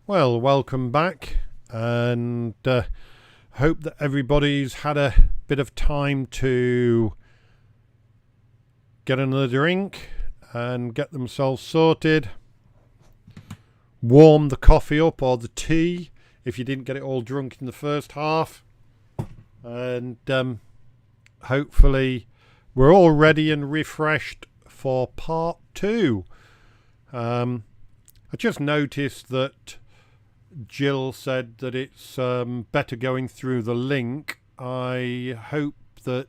Well, welcome back, and hope that everybody's had a bit of time to get another drink and get themselves sorted. Warm the coffee up or the tea if you didn't get it all drunk in the first half, and hopefully we're all ready and refreshed for part two. I just noticed that Jill said that it's better going through the link. I hope that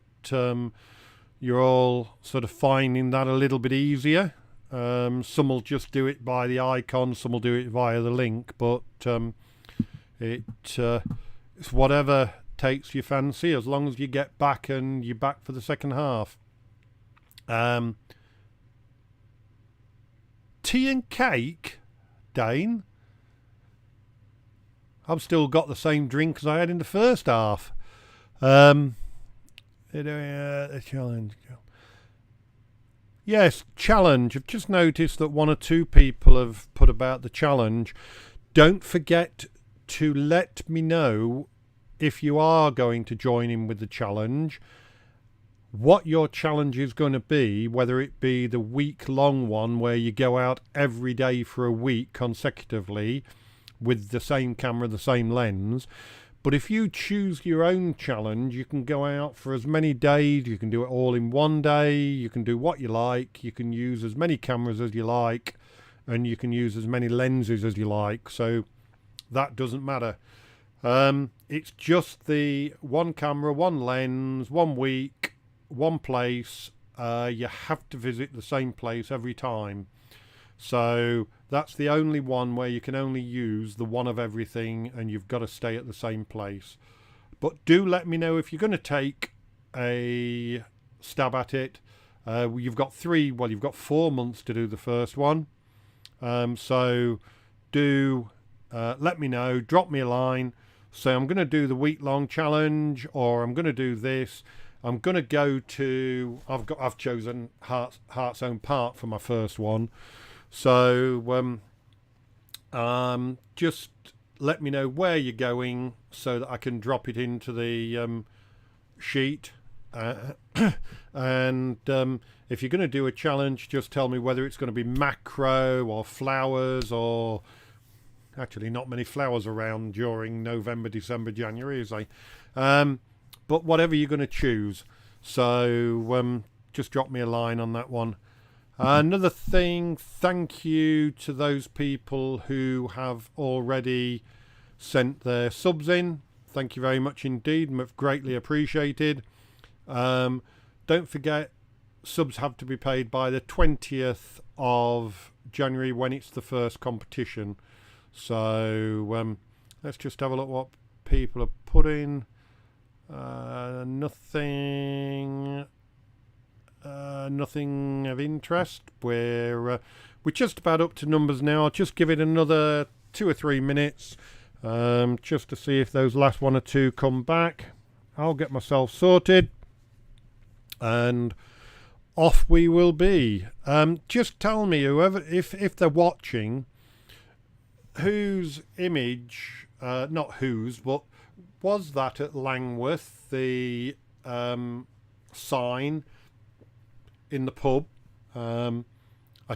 you're all sort of finding that a little bit easier. Some will just do it by the icon, some will do it via the link, but it's whatever takes your fancy, as long as you get back and you're back for the second half. Tea and cake, Dane? I've still got the same drink as I had in the first half. The challenge. Yes, challenge. I've just noticed that one or two people have put about the challenge. Don't forget to let me know if you are going to join in with the challenge, what your challenge is going to be, whether it be the week-long one where you go out every day for a week consecutively with the same camera, the same lens. But if you choose your own challenge, you can go out for as many days, you can do it all in one day, you can do what you like, you can use as many cameras as you like, and you can use as many lenses as you like, so that doesn't matter. It's just the one camera, one lens, 1 week, one place. You have to visit the same place every time. So that's the only one where you can only use the one of everything, and you've got to stay at the same place. But do let me know if you're going to take a stab at it. You've got 4 months to do the first one. So do let me know, drop me a line, say I'm going to do the week-long challenge, or I'm going to do this. I'm going to go to, I've chosen Heart's Own Park for my first one. So just let me know where you're going so that I can drop it into the sheet. And if you're going to do a challenge, just tell me whether it's going to be macro or flowers, or actually not many flowers around during November, December, January, is they? But whatever you're going to choose. So just drop me a line on that one. Another thing, thank you to those people who have already sent their subs in. Thank you very much indeed, greatly appreciated. Don't forget, subs have to be paid by the 20th of January when it's the first competition. So let's just have a look what people are putting. Nothing of interest. We're just about up to numbers now. I'll just give it another 2 or 3 minutes just to see if those last 1 or 2 come back. I'll get myself sorted and off we will be. Just tell me, whoever, if they're watching, whose image, not whose, but was that at Langworth, the sign in the pub? I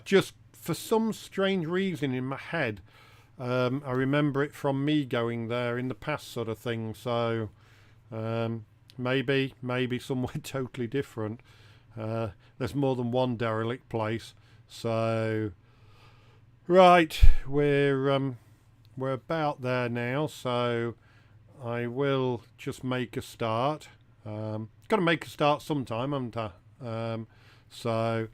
just, for some strange reason in my head, I remember it from me going there in the past, sort of thing. So maybe somewhere totally different. There's more than one derelict place. So right, we're about there now. So I will just make a start. Got to make a start sometime, haven't I? So,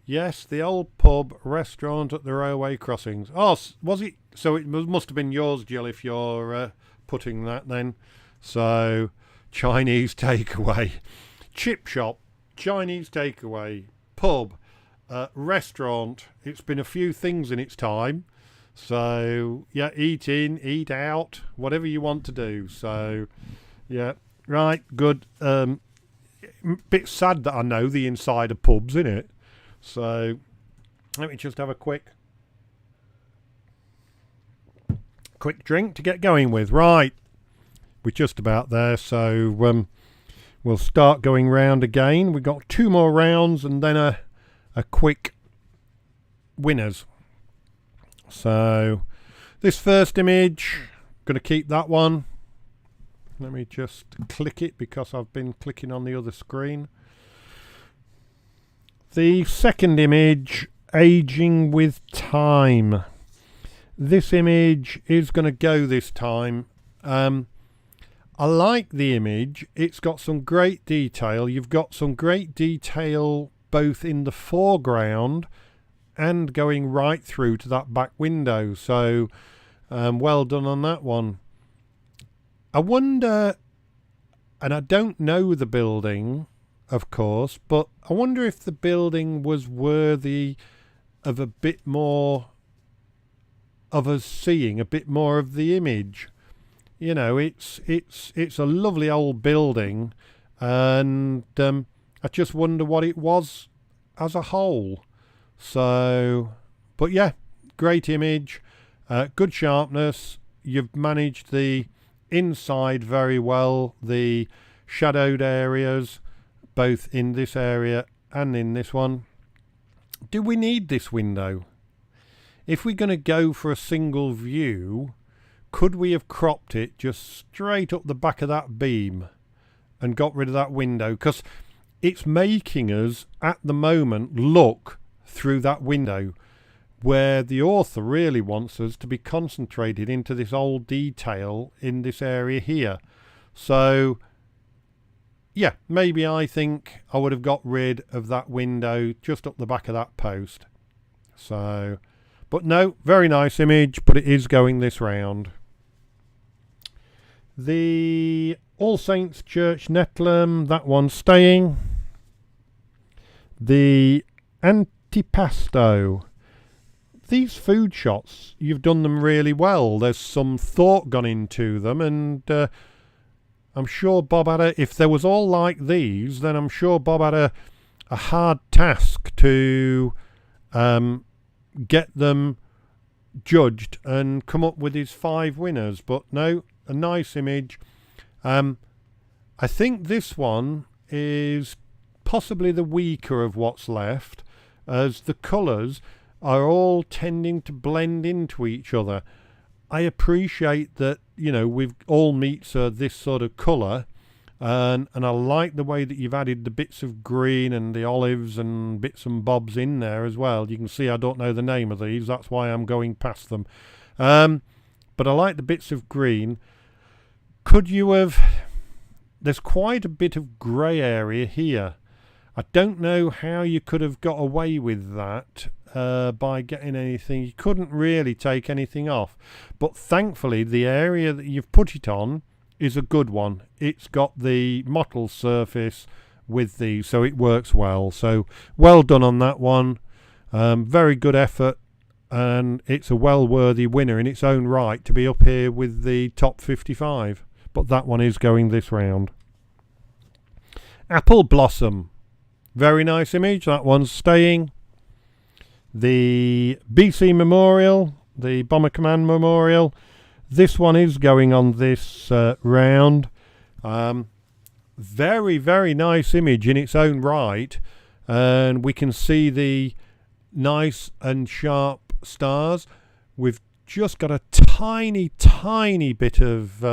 yes, the old pub restaurant at the railway crossings. Oh, was it? So it must have been yours, Jill, if you're putting that then. So, Chinese takeaway, chip shop, Chinese takeaway, pub, restaurant. It's been a few things in its time. So, yeah, eat in, eat out, whatever you want to do. So, yeah, right, good. Bit sad that I know the inside of pubs, innit? So let me just have a quick quick drink to get going with. Right, we're just about there, so we'll start going round again. We've got 2 more rounds and then a quick winners. So this first image, going to keep that one. Let me just click it because I've been clicking on the other screen. The second image, aging with time. This image is going to go this time. I like the image. It's got some great detail. You've got some great detail both in the foreground and going right through to that back window. So well done on that one. I wonder, and I don't know the building, of course, but I wonder if the building was worthy of a bit more of us seeing a bit more of the image. You know, it's a lovely old building, and I just wonder what it was as a whole. So, but yeah, great image, good sharpness. You've managed the inside very well, the shadowed areas both in this area and in this one. Do we need this window? If we're going to go for a single view, could we have cropped it just straight up the back of that beam and got rid of that window? Because it's making us at the moment look through that window, where the author really wants us to be concentrated into this old detail in this area here. So yeah, maybe I think I would have got rid of that window just up the back of that post. So, but no, very nice image, but it is going this round. The All Saints Church Netlham, that one's staying. The Antipasto. These food shots, you've done them really well. There's some thought gone into them, and I'm sure Bob had if there was all like these, then I'm sure Bob had a hard task to get them judged and come up with his 5 winners. But no, a nice image. I think this one is possibly the weaker of what's left, as the colours are all tending to blend into each other. I appreciate that, you know, we've all meats are this sort of colour, and I like the way that you've added the bits of green and the olives and bits and bobs in there as well. You can see I don't know the name of these, that's why I'm going past them. But I like the bits of green. Could you have... There's quite a bit of grey area here. I don't know how you could have got away with that by getting anything. You couldn't really take anything off. But thankfully, the area that you've put it on is a good one. It's got the mottled surface with these, so it works well. So well done on that one. Very good effort, and it's a well-worthy winner in its own right to be up here with the top 55. But that one is going this round. Apple Blossom. Very nice image. That one's staying. The BC Memorial, the Bomber Command Memorial. This one is going on this round. Very, very nice image in its own right. And we can see the nice and sharp stars. We've just got a tiny, tiny bit of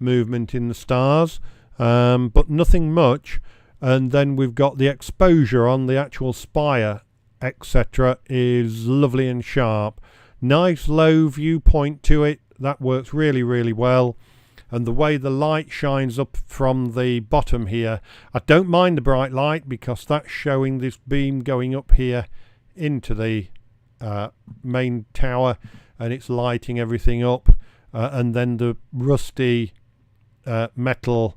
movement in the stars, but nothing much. And then we've got the exposure on the actual spire, etc. is lovely and sharp. Nice low viewpoint to it. That works really, really well. And the way the light shines up from the bottom here, I don't mind the bright light because that's showing this beam going up here into the main tower, and it's lighting everything up. And then the rusty metal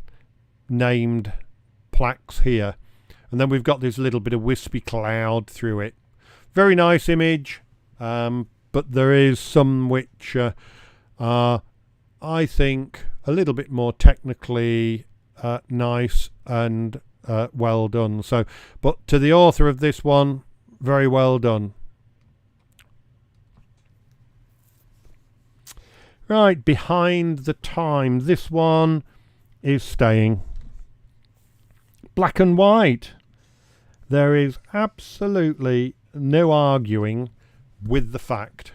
named plaques here, and then we've got this little bit of wispy cloud through it. Very nice image, but there is some which are, I think, a little bit more technically nice and well done. So, but to the author of this one, very well done. Right, Behind the Time. This one is staying. Black and White. There is absolutely no arguing with the fact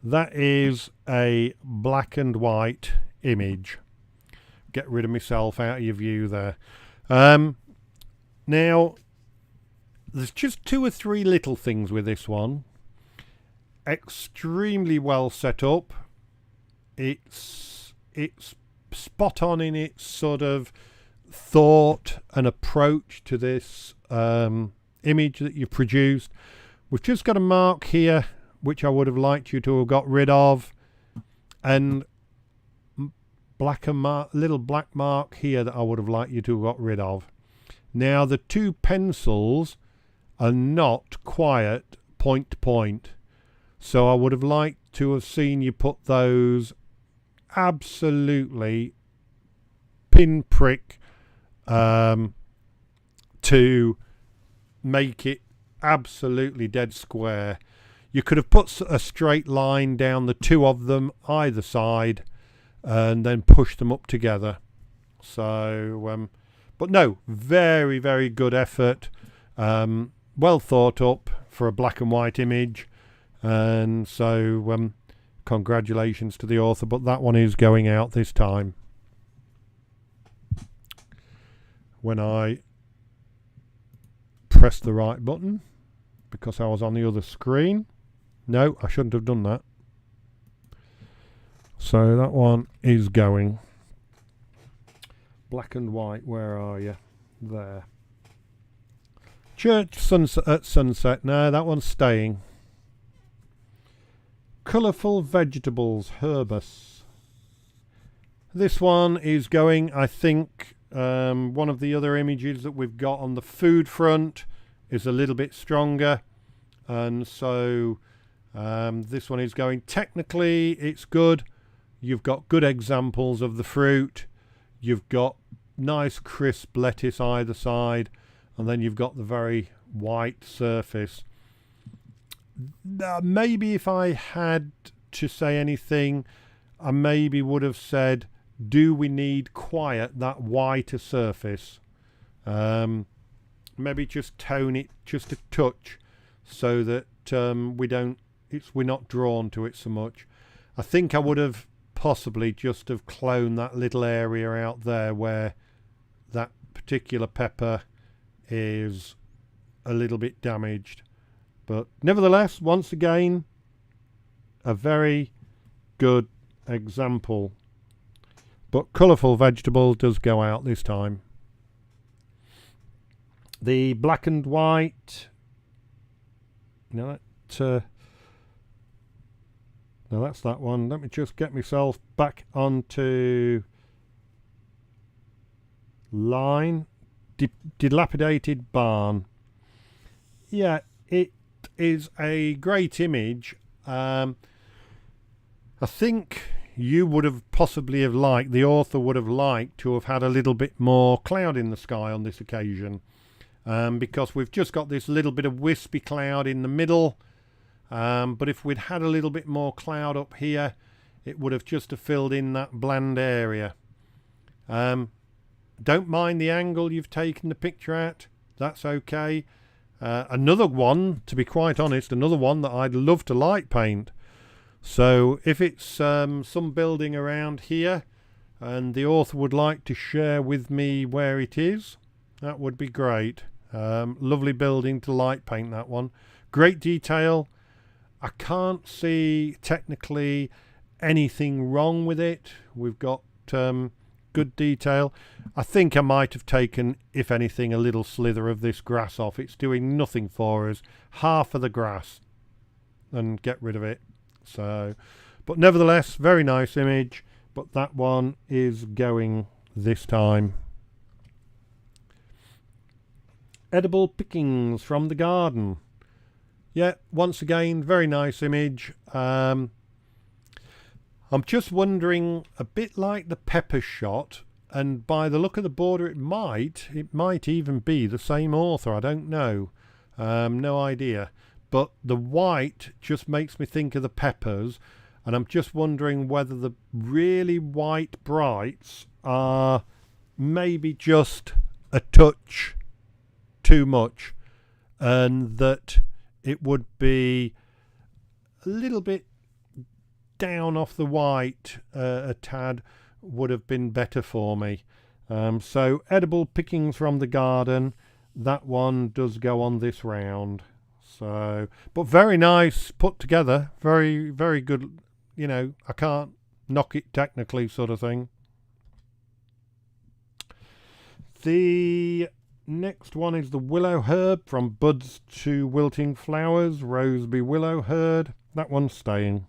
that is a black and white image. Get rid of myself out of your view there. Now, there's just 2 or 3 little things with this one. Extremely well set up. It's spot on in its sort of thought and approach to this image that you've produced. We've just got a mark here which I would have liked you to have got rid of, and little black mark here that I would have liked you to have got rid of. Now the 2 pencils are not quite point to point, so I would have liked to have seen you put those absolutely pinprick to make it absolutely dead square. You could have put a straight line down the 2 of them either side and then push them up together. So but no, very, very good effort. Well thought up for a black and white image, and so congratulations to the author, but that one is going out this time. When I press the right button, because I was on the other screen. No, I shouldn't have done that. So that one is going. Black and White, where are you? There. Church sunset at sunset. No, that one's staying. Colourful vegetables, Herbus. This one is going, I think. One of the other images that we've got on the food front is a little bit stronger, and so this one is going. Technically it's good. You've got good examples of the fruit, you've got nice crisp lettuce either side, and then you've got the very white surface. Maybe if I had to say anything, I maybe would have said, do we need quite that whiter surface? Maybe just tone it just a touch so that we're not drawn to it so much. I think I would have possibly just have cloned that little area out there where that particular pepper is a little bit damaged. But nevertheless, once again, a very good example. But colourful vegetable does go out this time. The black and white. No, that's that one. Let me just get myself back onto line. Dilapidated barn. Yeah, it is a great image. I think you would have possibly have liked, the author would have liked to have had a little bit more cloud in the sky on this occasion, because we've just got this little bit of wispy cloud in the middle, but if we'd had a little bit more cloud up here, it would have just have filled in that bland area. Don't mind the angle you've taken the picture at, that's okay. Another one, to be quite honest, another one that I'd love to light paint. So if it's some building around here and the author would like to share with me where it is, that would be great. Lovely building to light paint, that one. Great detail. I can't see technically anything wrong with it. We've got good detail. I think I might have taken, if anything, a little slither of this grass off. It's doing nothing for us. Half of the grass, and get rid of it. So, but nevertheless, very nice image. But that one is going this time. Edible pickings from the garden. Yeah, once again, very nice image. I'm just wondering, a bit like the pepper shot, and by the look of the border, it might even be the same author. I don't know, no idea. But the white just makes me think of the peppers, and I'm just wondering whether the really white brights are maybe just a touch too much, and that it would be a little bit down off the white, a tad would have been better for me. So edible pickings from the garden, that one does go on this round. So, but very nice put together, very, very good. You know, I can't knock it technically, sort of thing. The next one is the willow herb, from buds to wilting flowers, Roseby willow herb. That one's staying.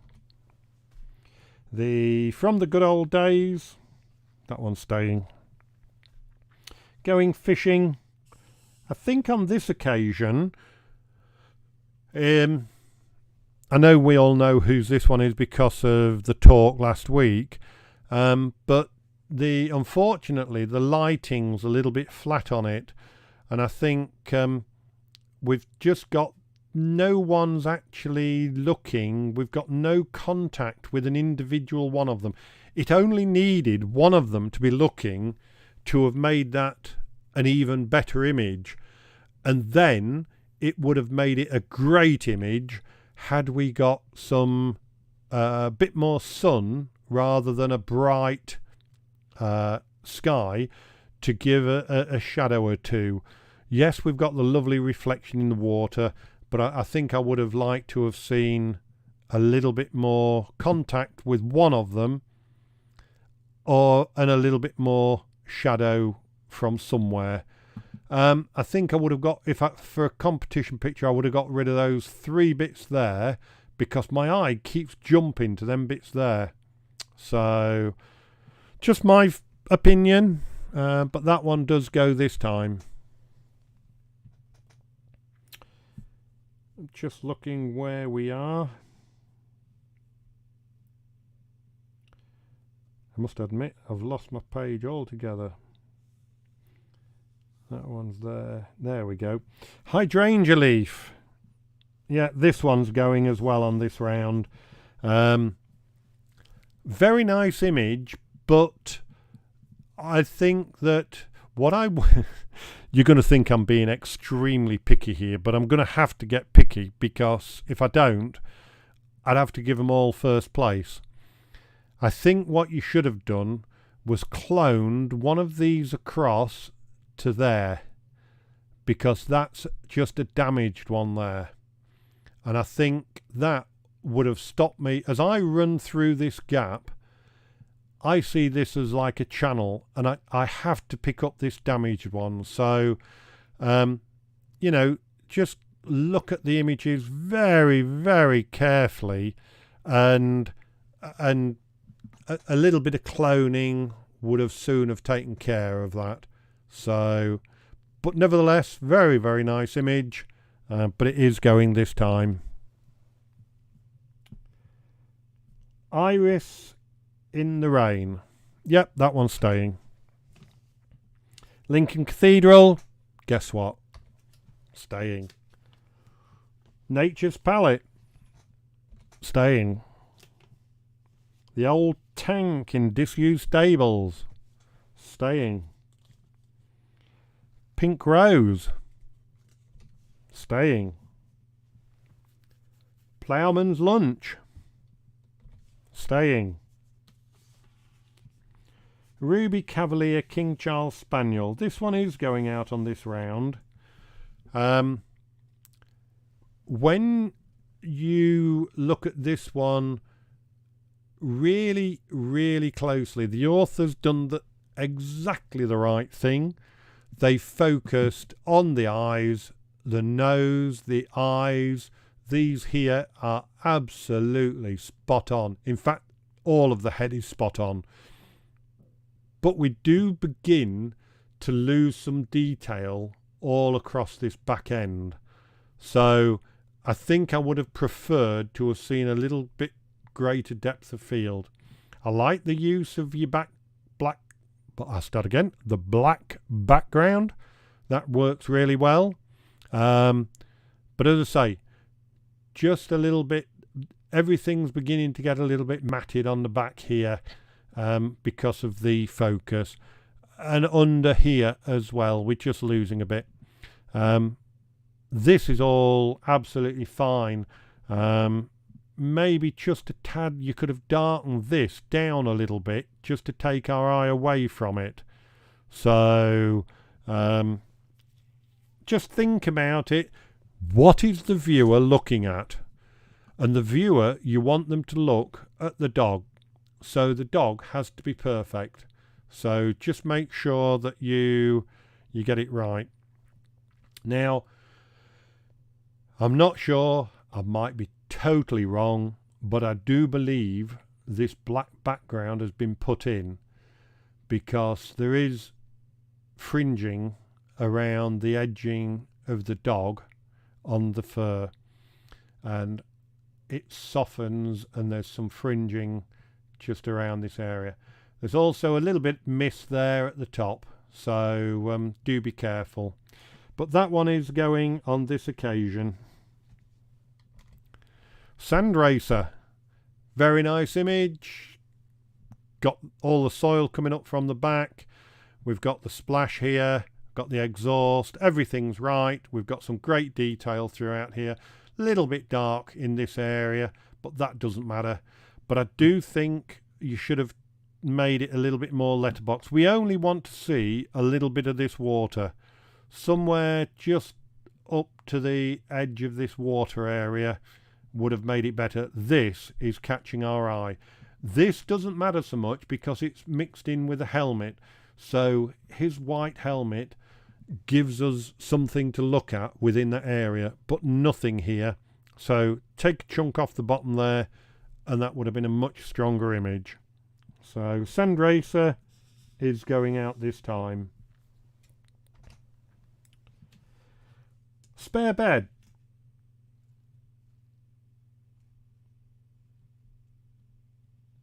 The from the good old days, that one's staying. Going fishing, I think on this occasion, I know we all know whose this one is because of the talk last week, but unfortunately the lighting's a little bit flat on it, and I think we've just got no one's actually looking. We've got no contact with an individual one of them. It only needed one of them to be looking to have made that an even better image, and then it would have made it a great image had we got some a bit more sun rather than a bright sky to give a shadow or two. Yes, we've got the lovely reflection in the water, but I think I would have liked to have seen a little bit more contact with one of them, and a little bit more shadow from somewhere. I think I would have got, for a competition picture, I would have got rid of those 3 bits there, because my eye keeps jumping to them bits there. So, just my opinion, but that one does go this time. Just looking where we are. I must admit, I've lost my page altogether. That one's there. There we go. Hydrangea leaf. Yeah, this one's going as well on this round. Very nice image, but I think that you're going to think I'm being extremely picky here, but I'm going to have to get picky, because if I don't, I'd have to give them all first place. I think what you should have done was cloned one of these across to there, because that's just a damaged one there. And I think that would have stopped me. As I run through this gap, I see this as like a channel, and I have to pick up this damaged one. So, you know, just look at the images very, very carefully, and a little bit of cloning would have soon have taken care of that. So, but nevertheless, very, very nice image, but it is going this time. Iris in the rain. Yep, that one's staying. Lincoln Cathedral. Guess what? Staying. Nature's Palette. Staying. The old tank in disused stables. Staying. Pink Rose. Staying. Ploughman's Lunch. Staying. Ruby Cavalier King Charles Spaniel. This one is going out on this round. When you look at this one really, really closely, the author's done exactly the right thing. They focused on the eyes, the nose, the eyes. These here are absolutely spot on. In fact, all of the head is spot on. But we do begin to lose some detail all across this back end. So I think I would have preferred to have seen a little bit greater depth of field. I like the use of your the black background. That works really well. But as I say, just a little bit everything's beginning to get a little bit matted on the back here because of the focus, and under here as well we're just losing a bit. This is all absolutely fine. Maybe just a tad you could have darkened this down a little bit just to take our eye away from it. So just think about it. What is the viewer looking at? And the viewer, you want them to look at the dog. So the dog has to be perfect. So just make sure that you get it right. Now, I'm not sure, I might be totally wrong, but I do believe this black background has been put in because there is fringing around the edging of the dog on the fur, and it softens, and there's some fringing just around this area. There's also a little bit mist there at the top, so do be careful. But that one is going on this occasion. Sandracer, very nice image. Got all the soil coming up from the back. We've got the splash here, got the exhaust, everything's right. We've got some great detail throughout here. A little bit dark in this area, but that doesn't matter. But I do think you should have made it a little bit more letterbox. We only want to see a little bit of this water. Somewhere just up to the edge of this water area would have made it better. This is catching our eye. This doesn't matter so much because it's mixed in with a helmet. So his white helmet gives us something to look at within that area, but nothing here. So take a chunk off the bottom there, and that would have been a much stronger image. So Sandracer is going out this time. Spare bed.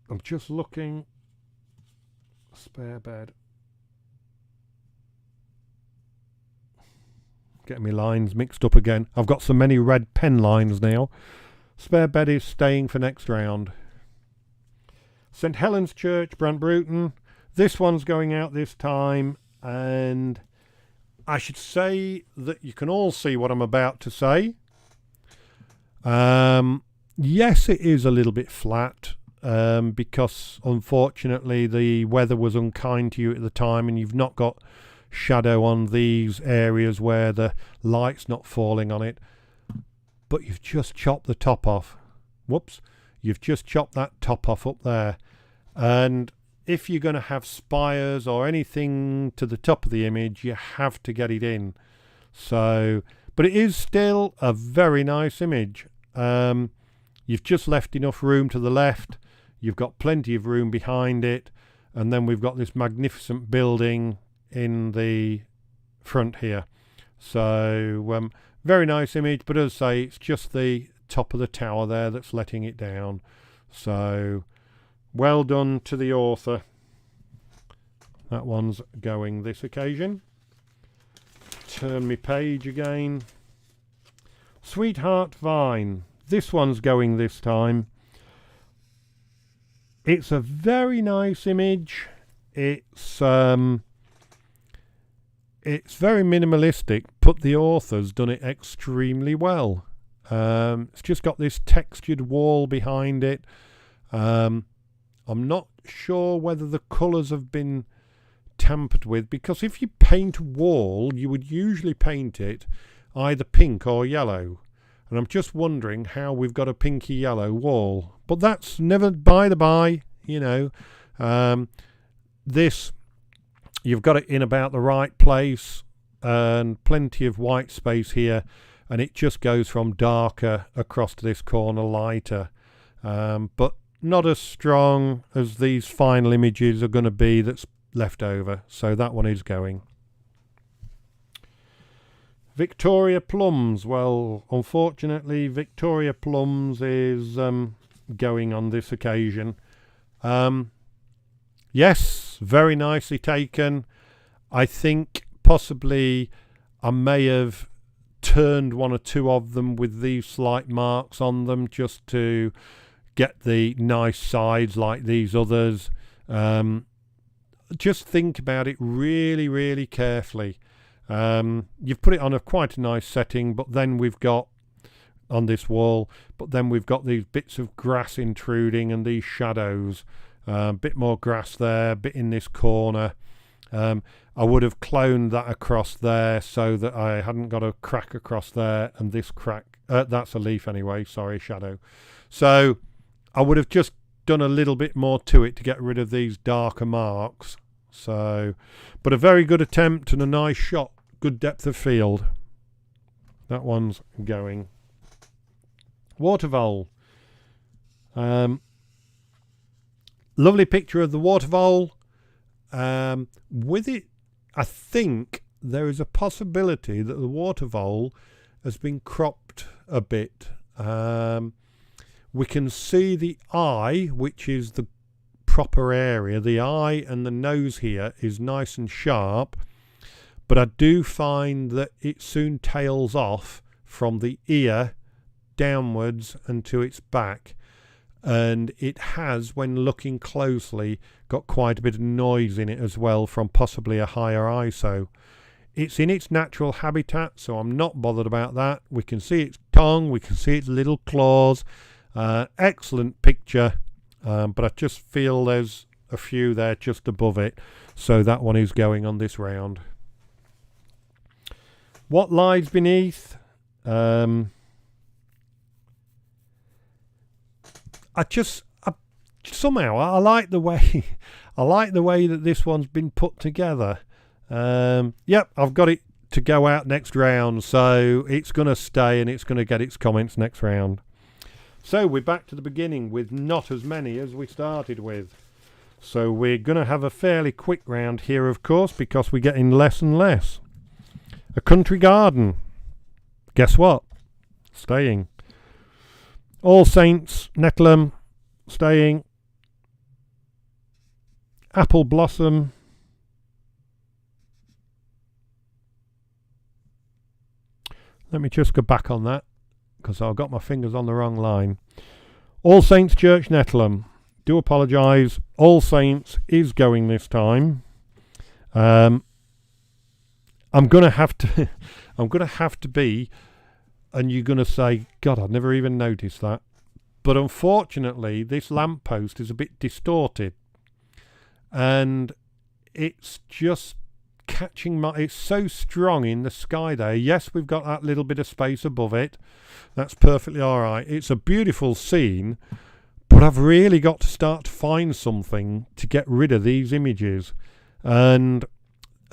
I'm just looking. Spare bed. Getting my lines mixed up again. I've got so many red pen lines now. Spare bed is staying for next round. St Helens Church, Brant Bruton. This one's going out this time, and I should say that you can all see what I'm about to say. Yes, it is a little bit flat. Because unfortunately the weather was unkind to you at the time, and you've not got shadow on these areas where the light's not falling on it, but you've just chopped the top off. Whoops, you've just chopped that top off up there, and if you're going to have spires or anything to the top of the image, you have to get it in. So, but it is still a very nice image. You've just left enough room to the left. You've got plenty of room behind it, and then we've got this magnificent building in the front here. So very nice image, but as I say, it's just the top of the tower there that's letting it down. So well done to the author. That one's going this occasion. Turn me page again. Sweetheart Vine. This one's going this time. It's a very nice image. It's very minimalistic, but the author's done it extremely well. It's just got this textured wall behind it. I'm not sure whether the colours have been tampered with, because if you paint a wall, you would usually paint it either pink or yellow. And I'm just wondering how we've got a pinky yellow wall. But that's never by the by, you know. This, you've got it in about the right place, and plenty of white space here. And it just goes from darker across to this corner lighter. But not as strong as these final images are going to be that's left over. So that one is going. Victoria Plums. Well, unfortunately, Victoria Plums is going on this occasion. Yes, very nicely taken. I think possibly I may have turned one or two of them with these slight marks on them just to get the nice sides like these others. Just think about it really, really carefully. You've put it on quite a nice setting, but then we've got on this wall, but then we've got these bits of grass intruding and these shadows. Bit more grass there, bit in this corner. I would have cloned that across there so that I hadn't got a crack across there, and this crack, that's a leaf anyway, sorry, shadow. So I would have just done a little bit more to it to get rid of these darker marks. So, but a very good attempt and a nice shot, good depth of field. That one's going. Water vole. Lovely picture of the water vole. With it, I think there is a possibility that the water vole has been cropped a bit. We can see the eye, which is the proper area. The eye and the nose here is nice and sharp, but I do find that it soon tails off from the ear downwards and to its back. And it has, when looking closely, got quite a bit of noise in it as well from possibly a higher ISO. It's in its natural habitat, so I'm not bothered about that. We can see its tongue, we can see its little claws. Excellent picture, but I just feel there's a few there just above it, so that one is going on this round. What lies beneath? Somehow I like the way I like the way that this one's been put together. Yep, I've got it to go out next round, so it's going to stay and it's going to get its comments next round. So we're back to the beginning with not as many as we started with. So we're going to have a fairly quick round here, of course, because we're getting less and less. A country garden. Guess what? Staying. All Saints, Netlham, staying. Apple Blossom. Let me just go back on that, because I've got my fingers on the wrong line. All Saints Church, Netlham. Do apologise. All Saints is going this time. I'm gonna have to. I'm gonna have to be. And you're gonna say, God, I've never even noticed that. But unfortunately, this lamppost is a bit distorted, and it's just catching my. It's so strong in the sky there. Yes, we've got that little bit of space above it. That's perfectly all right. It's a beautiful scene, but I've really got to start to find something to get rid of these images. And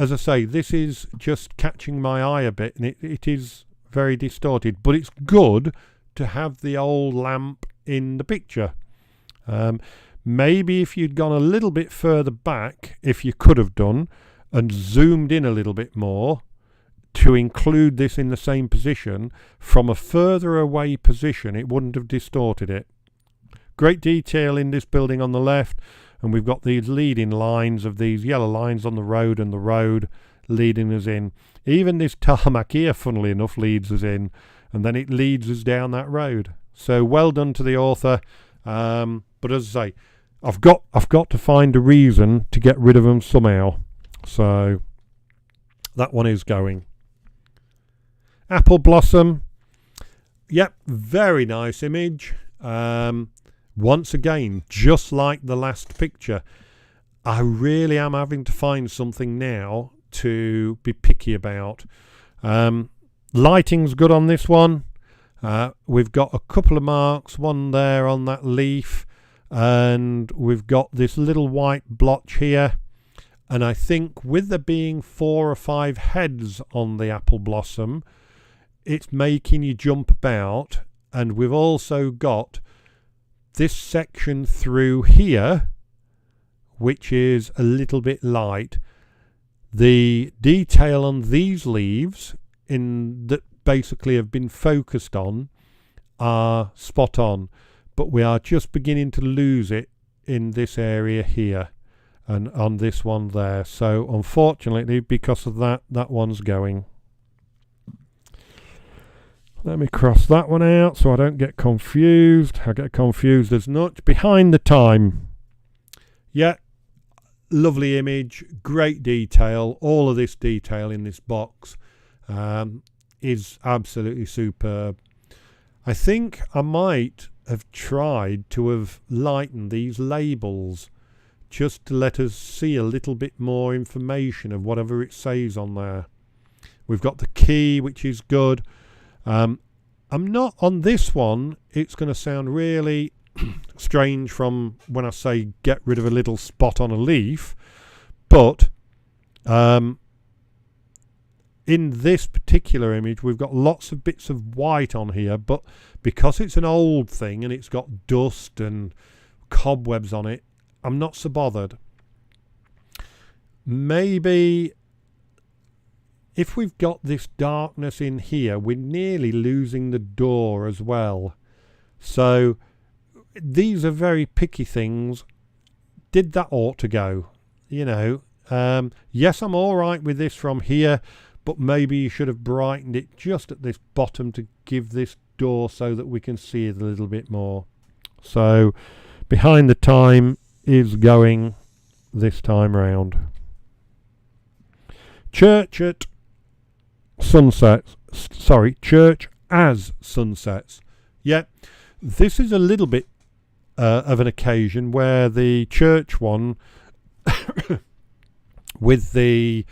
as I say, this is just catching my eye a bit, and it is very distorted. But it's good to have the old lamp in the picture. Maybe if you'd gone a little bit further back, if you could have done, and zoomed in a little bit more to include this in the same position, from a further away position, it wouldn't have distorted it. Great detail in this building on the left, and we've got these leading lines of these yellow lines on the road, and the road leading us in. Even this tarmac here, funnily enough, leads us in, and then it leads us down that road. So well done to the author. But as I say, I've got to find a reason to get rid of them somehow. So that one is going. Apple Blossom. Yep, very nice image. Once again, just like the last picture, I really am having to find something now to be picky about. Lighting's good on this one. We've got a couple of marks, one there on that leaf, and we've got this little white blotch here. And I think with there being 4 or 5 heads on the apple blossom, it's making you jump about. And we've also got this section through here, which is a little bit light. The detail on these leaves that basically have been focused on are spot on, but we are just beginning to lose it in this area here and on this one there. So unfortunately, because of that, that one's going. Let me cross that one out so I don't get confused. I get confused as much. Behind the Time. Yeah, lovely image, great detail. All of this detail in this box is absolutely superb. I think I might have tried to have lightened these labels just to let us see a little bit more information of whatever it says on there. We've got the key, which is good. I'm not on this one. It's going to sound really strange from when I say get rid of a little spot on a leaf, but in this particular image we've got lots of bits of white on here, but because it's an old thing and it's got dust and cobwebs on it, I'm not so bothered. Maybe if we've got this darkness in here, we're nearly losing the door as well. So these are very picky things. Did that ought to go? You know, yes, I'm all right with this from here, but maybe you should have brightened it just at this bottom to give this door so that we can see it a little bit more. So Behind the Time is going this time round. Church at Sunsets. Sorry, Church as Sunsets. Yeah, this is a little bit of an occasion where the church one with the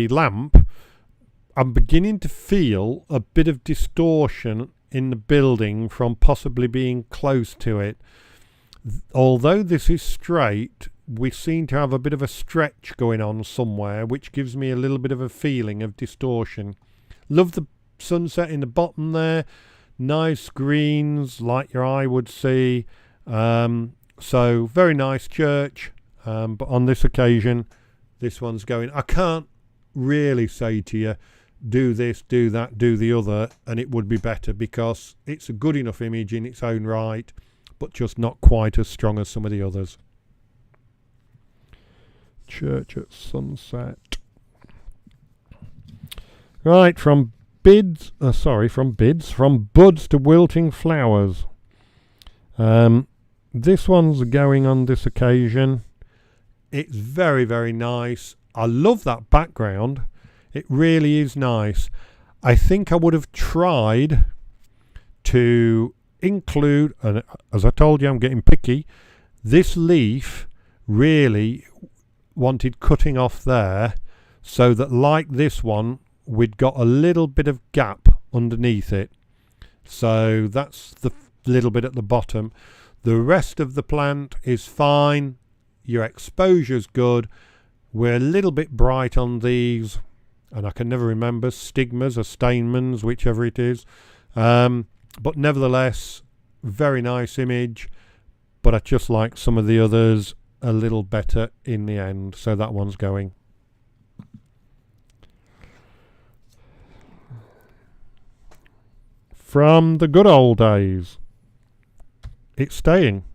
lamp, I'm beginning to feel a bit of distortion in the building from possibly being close to it. Although this is straight, we seem to have a bit of a stretch going on somewhere, which gives me a little bit of a feeling of distortion. Love the sunset in the bottom there. Nice greens like your eye would see. So very nice church. But on this occasion, this one's going. I can't really say to you, do this, do that, do the other, and it would be better, because it's a good enough image in its own right, but just not quite as strong as some of the others. Church at Sunset. Right, from buds to wilting flowers. This one's going on this occasion. It's very, very nice. I love that background. It really is nice. I think I would have tried to include, and as I told you, I'm getting picky, this leaf really wanted cutting off there, so that like this one, we'd got a little bit of gap underneath it. So that's the little bit at the bottom. The rest of the plant is fine. Your exposure's good. We're a little bit bright on these, and I can never remember, stigmas or stamens, whichever it is. But nevertheless, very nice image. But I just like some of the others a little better in the end. So that one's going. From the good old days. It's staying.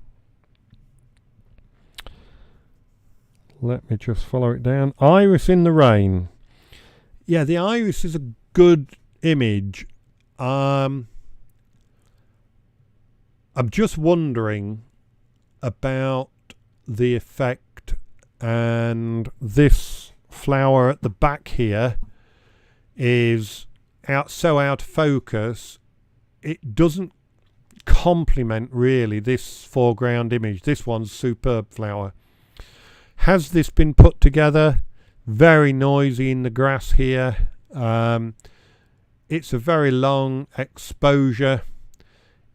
Let me just follow it down. Iris in the Rain. Yeah, the iris is a good image. I'm just wondering about the effect, and this flower at the back here is so out of focus. It doesn't complement really this foreground image. This one's superb flower. Has this been put together? Very noisy in the grass here. It's a very long exposure.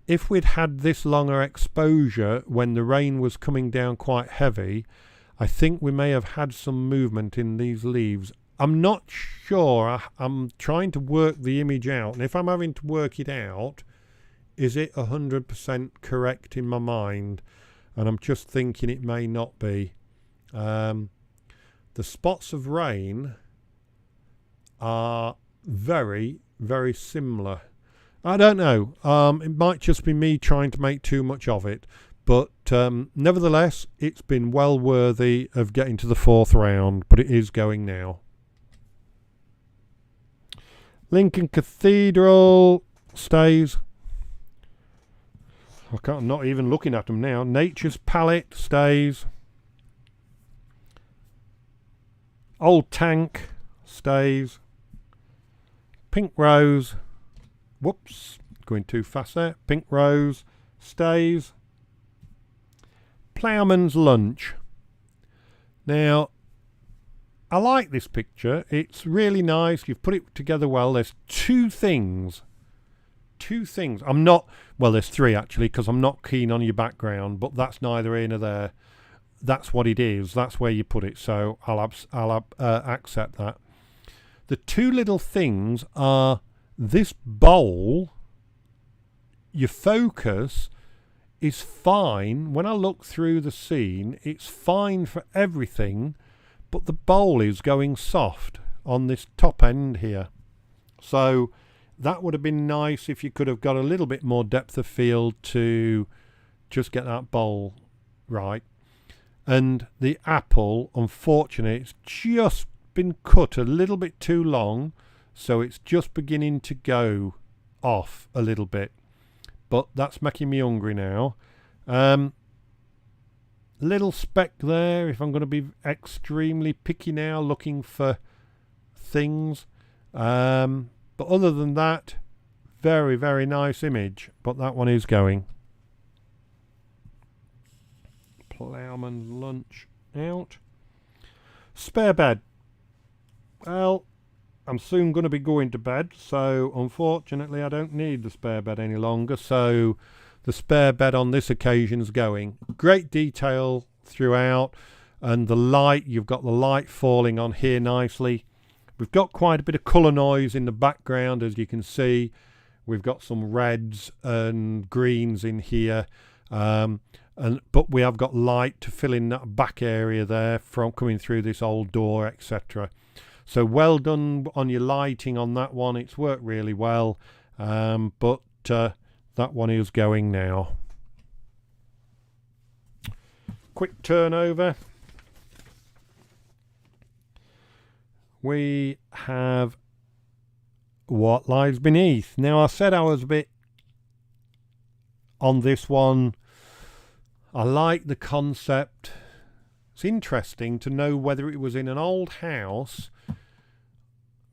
If we'd had this longer exposure when the rain was coming down quite heavy, I think we may have had some movement in these leaves. I'm not sure. I'm trying to work the image out, and if I'm having to work it out, is it 100% correct in my mind? And I'm just thinking it may not be. The spots of rain are very, very similar. I don't know. It might just be me trying to make too much of it. But nevertheless, it's been well worthy of getting to the 4th round. But it is going now. Lincoln Cathedral stays. I'm not even looking at them now. Nature's Palette stays. Old Tank stays. Pink Rose. Whoops. Going too fast there. Pink Rose stays. Ploughman's Lunch. Now, I like this picture. It's really nice. You've put it together well. There's two things. I'm not, well, there's three actually, because I'm not keen on your background, but that's neither here nor there. That's what it is. That's where you put it. So I'll accept that. The two little things are this bowl. Your focus is fine. When I look through the scene, it's fine for everything, but the bowl is going soft on this top end here. So that would have been nice if you could have got a little bit more depth of field to just get that bowl right. And the apple, unfortunately, it's just been cut a little bit too long, so it's just beginning to go off a little bit. But that's making me hungry now. Little speck there, if I'm going to be extremely picky now, looking for things. But other than that, very, very nice image. But that one is going. Ploughman's Lunch out. Spare bed. Well, I'm soon going to be going to bed, so unfortunately I don't need the spare bed any longer. So the spare bed on this occasion is going. Great detail throughout, and the light, you've got the light falling on here nicely. We've got quite a bit of colour noise in the background, as you can see. We've got some reds and greens in here, but we have got light to fill in that back area there from coming through this old door, etc. So well done on your lighting on that one. It's worked really well, but that one is going now. Quick turnover. We have What Lies Beneath. Now, I said I was a bit on this one. I like the concept. It's interesting to know whether it was in an old house,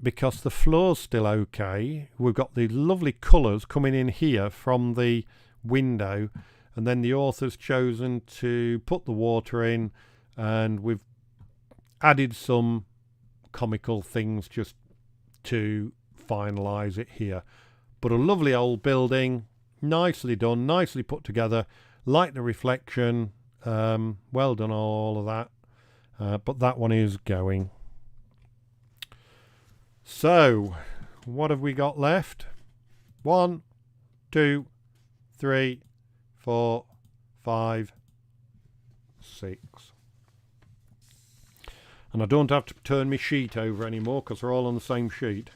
because the floor's still okay. We've got the lovely colours coming in here from the window, and then the author's chosen to put the water in, and we've added some comical things just to finalise it here. But a lovely old building, nicely done, nicely put together. Like the reflection, well done all of that. But that one is going. So, what have we got left? 1, 2, 3, 4, 5, 6. And I don't have to turn my sheet over anymore because they're all on the same sheet.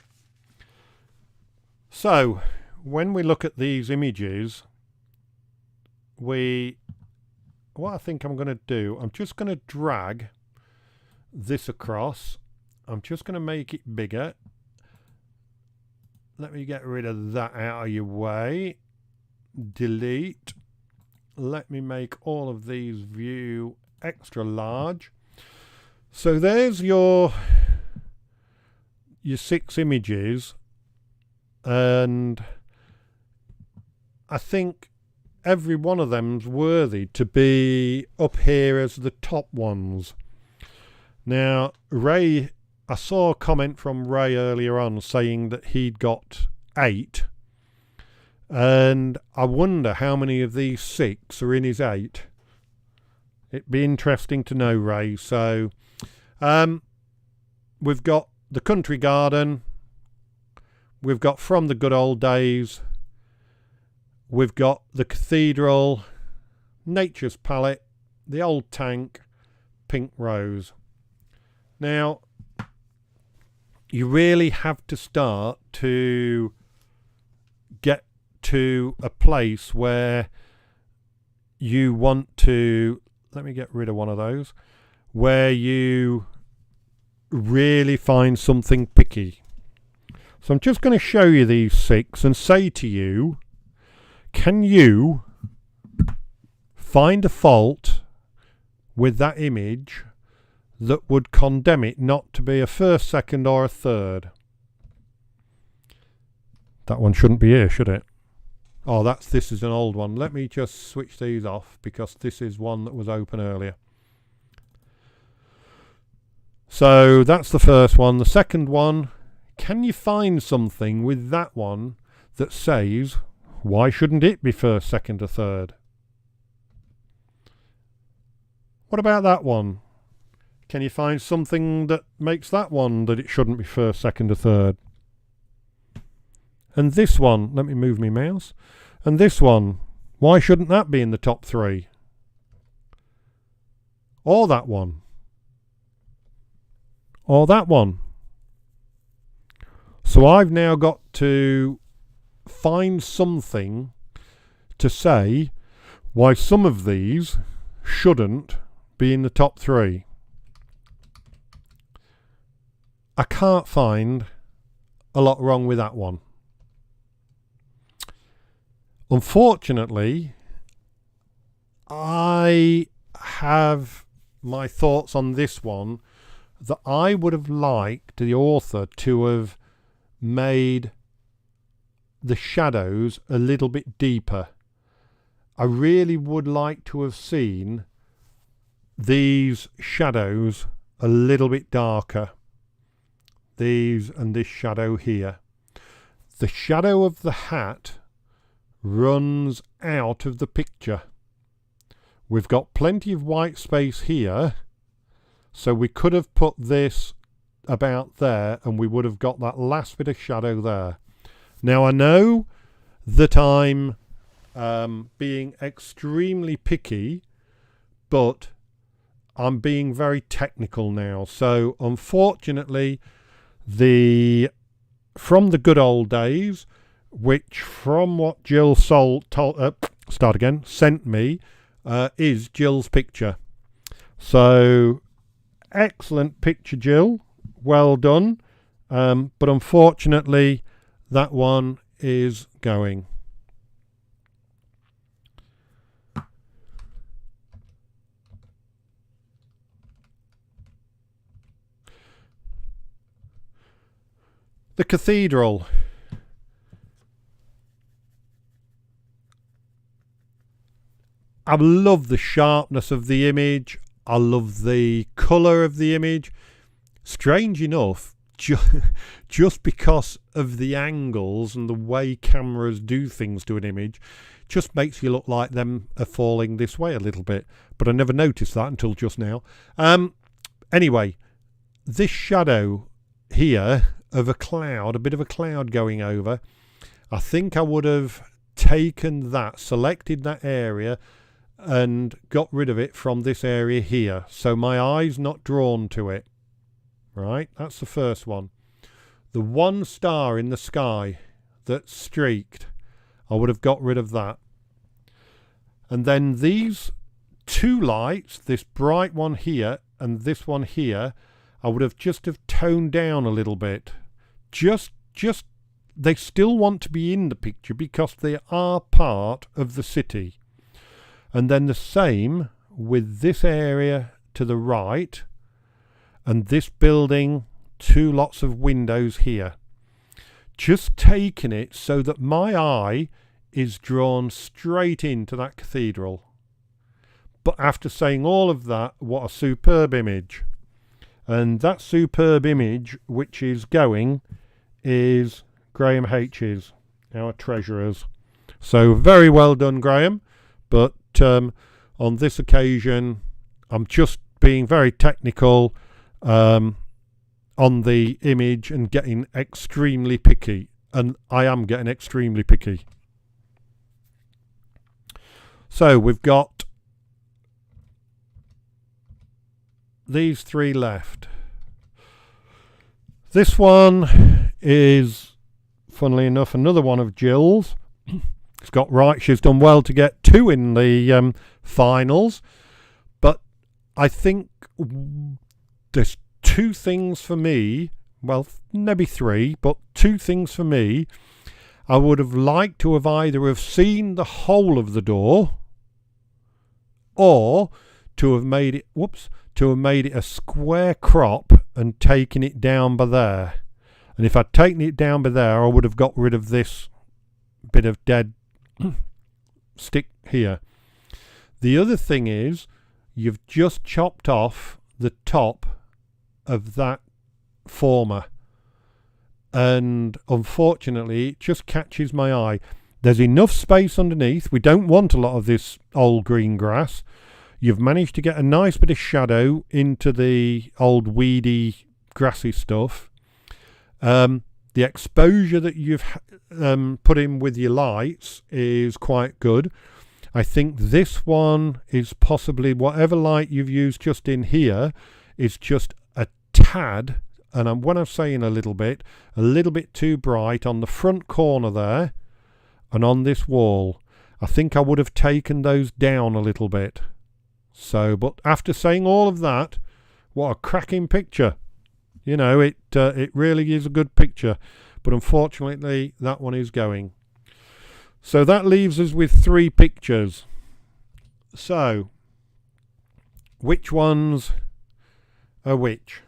So, when we look at these images, what I think I'm going to do, I'm just going to drag this across. I'm just going to make it bigger. Let me get rid of that out of your way. Delete. Let me make all of these view extra large. So there's your 6 images, and I think every one of them's worthy to be up here as the top ones. Now, Ray, I saw a comment from Ray earlier on saying that he'd got 8, and I wonder how many of these 6 are in his 8. It'd be interesting to know, Ray. So we've got the country garden, we've got From the Good Old Days, we've got the cathedral, Nature's Palette, the old tank, Pink Rose. Now, you really have to start to get to a place where you want to, let me get rid of one of those, where you really find something picky. So I'm just going to show you these 6 and say to you, can you find a fault with that image that would condemn it not to be a first, second or a third? That one shouldn't be here, should it? Oh, this is an old one. Let me just switch these off because this is one that was open earlier. So that's the first one. The second one, can you find something with that one that says, why shouldn't it be first, second or third? What about that one? Can you find something that makes that one that it shouldn't be first, second or third? And this one, let me move my mouse. And this one, why shouldn't that be in the top 3? Or that one. Or that one. So I've now got to find something to say why some of these shouldn't be in the top 3. I can't find a lot wrong with that one. Unfortunately, I have my thoughts on this one that I would have liked the author to have made the shadows a little bit deeper. I really would like to have seen these shadows a little bit darker. These and this shadow here. The shadow of the hat runs out of the picture. We've got plenty of white space here, so we could have put this about there and we would have got that last bit of shadow there. Now I know that I'm being extremely picky, but I'm being very technical now. So unfortunately, from the good old days, which from what Jill sent me, is Jill's picture. So excellent picture, Jill. Well done. But unfortunately, that one is going. The cathedral. I love the sharpness of the image. I love the colour of the image. Strange enough, just because of the angles and the way cameras do things to an image, just makes you look like them are falling this way a little bit. But I never noticed that until just now. Anyway, this shadow here of a cloud, a bit of a cloud going over, I think I would have taken that, selected that area and got rid of it from this area here, so my eye's not drawn to it. Right, that's the first one. The one star in the sky that's streaked, I would have got rid of that. And then these 2 lights, this bright one here and this one here, I would have just have toned down a little bit. Just they still want to be in the picture because they are part of the city. And then the same with this area to the right and this building, 2 lots of windows here. Just taking it so that my eye is drawn straight into that cathedral. But after saying all of that, what a superb image. And that superb image which is going is Graham H's, our treasurer's. So very well done, Graham. But on this occasion, I'm just being very technical on the image and getting extremely picky. And I am getting extremely picky. So we've got these 3 left. This one is, funnily enough, another one of Jill's. It's got right. She's done well to get 2 in the finals. But I think there's 2 things for me well, maybe three, but two things for me. I would have liked to have either have seen the whole of the door, or to have made it a square crop and taken it down by there. And if I'd taken it down by there, I would have got rid of this bit of dead stick here. The other thing is, you've just chopped off the top of that former, and unfortunately it just catches my eye. There's enough space underneath. We don't want a lot of this old green grass. You've managed to get a nice bit of shadow into the old weedy grassy stuff. The exposure that you've put in with your lights is quite good. I think this one is possibly, whatever light you've used just in here is just a tad, and when I'm saying a little bit too bright on the front corner there and on this wall. I think I would have taken those down a little bit. So, but after saying all of that, what a cracking picture. You know, it really is a good picture, but unfortunately that one is going. So that leaves us with three pictures. So, which ones are which?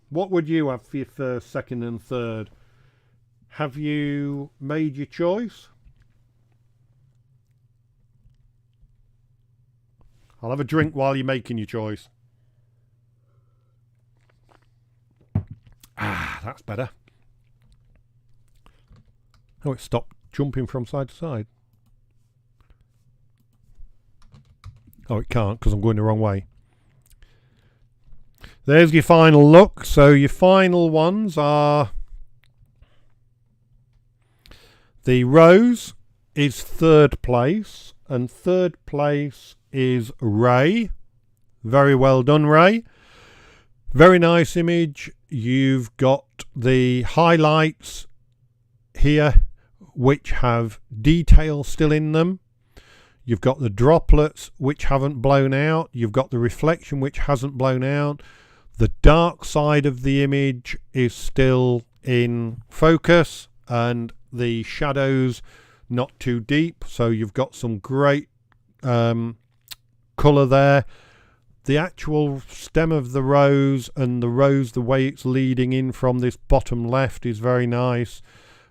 What would you have for your first, second and third? Have you made your choice? I'll have a drink while you're making your choice. Ah, that's better. Oh, it stopped jumping from side to side. Oh, it can't because I'm going the wrong way. There's your final look. So your final ones are the rose is third place, and third place is Ray. Very well done, Ray. Very nice image. You've got the highlights here which have detail still in them. You've got the droplets which haven't blown out. You've got the reflection which hasn't blown out. The dark side of the image is still in focus, and the shadows not too deep. So you've got some great colour there. The actual stem of the rose and the rose, the way it's leading in from this bottom left is very nice.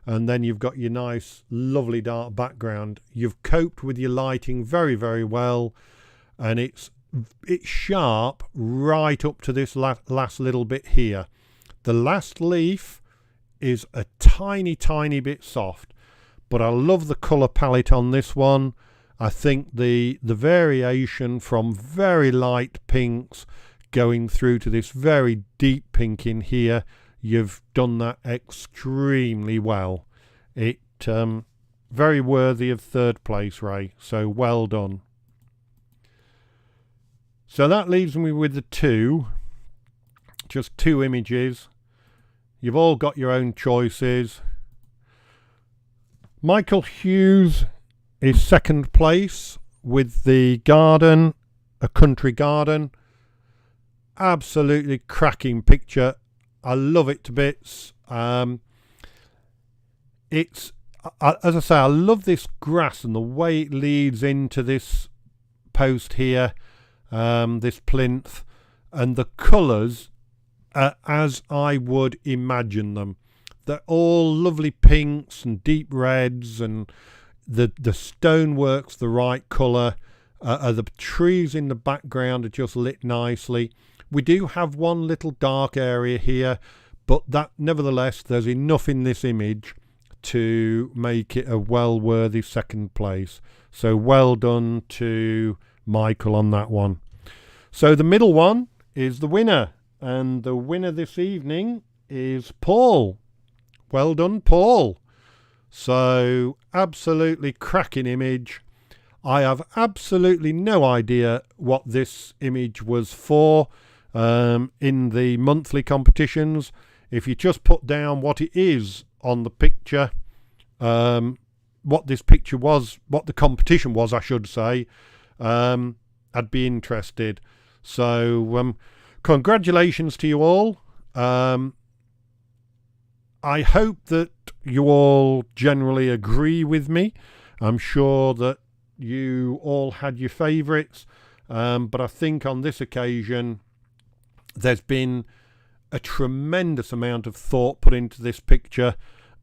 And then you've got your nice, lovely dark background. You've coped with your lighting very, very well. And it's sharp right up to this last little bit here. The last leaf is a tiny, tiny bit soft. But I love the colour palette on this one. I think the variation from very light pinks going through to this very deep pink in here, you've done that extremely well. It very worthy of third place, Ray. So well done. So that leaves me with the just two images. You've all got your own choices. Michael Hughes is second place with the garden, a country garden. Absolutely cracking picture. I love it to bits. It's, as I say, I love this grass and the way it leads into this post here, this plinth, and the colours as I would imagine them. They're all lovely pinks and deep reds, and the stonework's the right colour. The trees in the background are just lit nicely. We do have one little dark area here, but that nevertheless, there's enough in this image to make it a well-worthy second place. So well done to Michael on that one. So the middle one is the winner, and the winner this evening is Paul. Well done, Paul. So absolutely cracking image. I have absolutely no idea what this image was for in the monthly competitions. If you just put down what it is on the picture, what this picture was, what the competition was, I should say, I'd be interested. So congratulations to you all. I hope that you all generally agree with me. I'm sure that you all had your favourites, but I think on this occasion there's been a tremendous amount of thought put into this picture,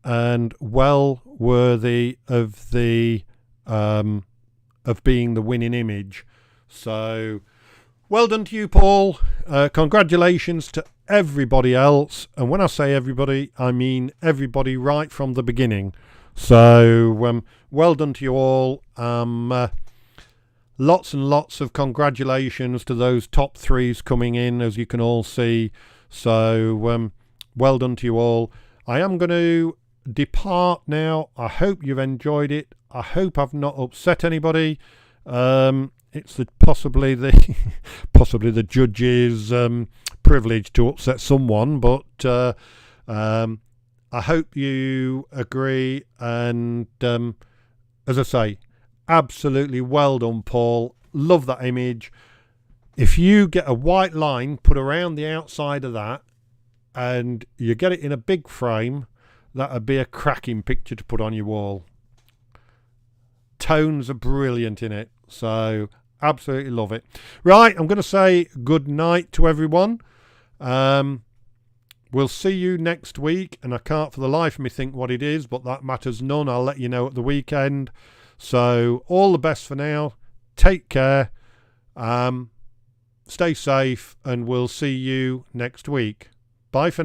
and well worthy of the of being the winning image. So well done to you, Paul. Congratulations to everybody else, and when I say everybody, I mean everybody right from the beginning. So well done to you all. Lots and lots of congratulations to those top threes coming in, as you can all see. So well done to you all. I am going to depart now. I hope you've enjoyed it. I hope I've not upset anybody. It's possibly the judge's privilege to upset someone, but I hope you agree. And as I say, absolutely well done, Paul. Love that image. If you get a white line put around the outside of that and you get it in a big frame, that would be a cracking picture to put on your wall. Tones are brilliant in it, so absolutely love it. Right, I'm going to say good night to everyone. We'll see you next week, and I can't for the life of me think what it is, but that matters none. I'll let you know at the weekend. So all the best for now. Take care. Stay safe, and we'll see you next week. Bye for now.